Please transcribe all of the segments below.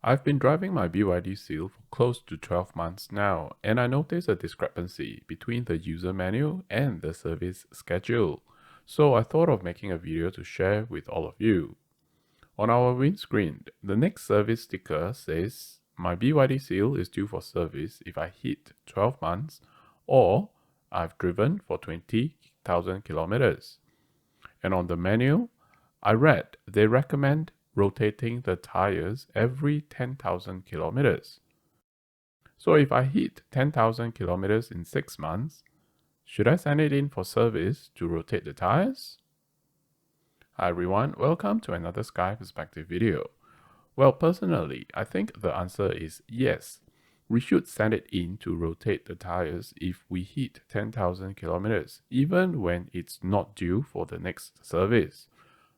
I've been driving my BYD Seal for close to 12 months now, and I noticed a discrepancy between the user manual and the service schedule. So I thought of making a video to share with all of you. On our windscreen, the next service sticker says my BYD Seal is due for service if I hit 12 months or I've driven for 20,000 kilometers. And on the manual, I read they recommend rotating the tires every 10,000 kilometers. So if I hit 10,000 kilometers in 6 months, should I send it in for service to rotate the tires? Hi everyone, welcome to another Sky Perspective video. Well, personally, I think the answer is yes. We should send it in to rotate the tires if we hit 10,000 kilometers, even when it's not due for the next service.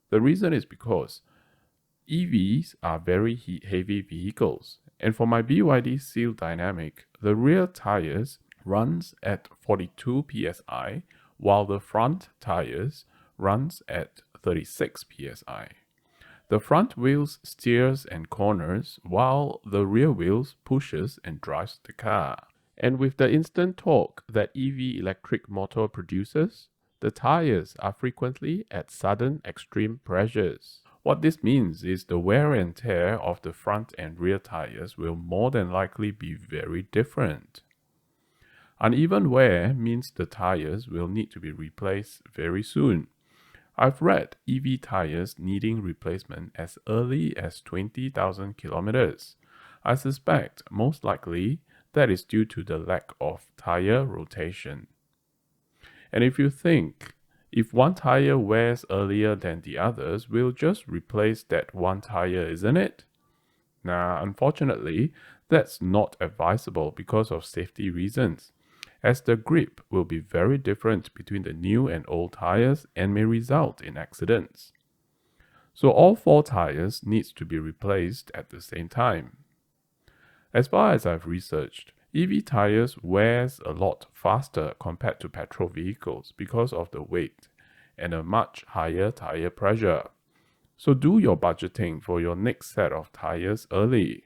The reason is because EVs are very heavy vehicles, and for my BYD Seal Dynamic, the rear tires runs at 42 psi, while the front tires runs at 36 psi. The front wheels steers and corners, while the rear wheels pushes and drives the car. And with the instant torque that EV electric motor produces, the tires are frequently at sudden extreme pressures. What this means is the wear and tear of the front and rear tires will more than likely be very different. Uneven wear means the tires will need to be replaced very soon. I've read EV tires needing replacement as early as 20,000 kilometers. I suspect most likely that is due to the lack of tire rotation. And if you think, if one tire wears earlier than the others, we'll just replace that one tire, isn't it? Nah, unfortunately, that's not advisable because of safety reasons, as the grip will be very different between the new and old tires and may result in accidents. So all 4 tires needs to be replaced at the same time. As far as I've researched, EV tires wears a lot faster compared to petrol vehicles because of the weight and a much higher tire pressure. So do your budgeting for your next set of tires early.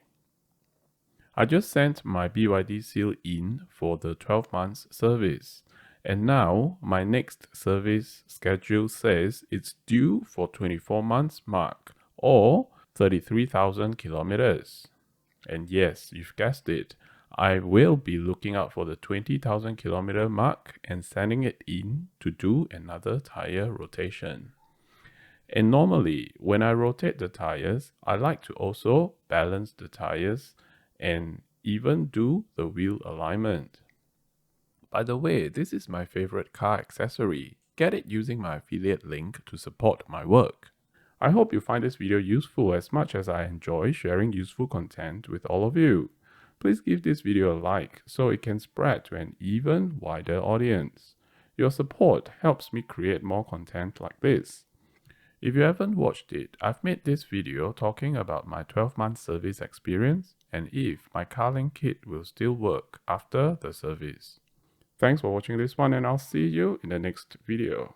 I just sent my BYD Seal in for the 12 months service, and now my next service schedule says it's due for 24 months mark or 33,000 kilometers. And yes, you've guessed it, I will be looking out for the 20,000 kilometer mark and sending it in to do another tire rotation. And normally, when I rotate the tires, I like to also balance the tires and even do the wheel alignment. By the way, this is my favorite car accessory. Get it using my affiliate link to support my work. I hope you find this video useful as much as I enjoy sharing useful content with all of you. Please give this video a like so it can spread to an even wider audience. Your support helps me create more content like this. If you haven't watched it, I've made this video talking about my 12-month service experience and if my CarLink kit will still work after the service. Thanks for watching this one, and I'll see you in the next video.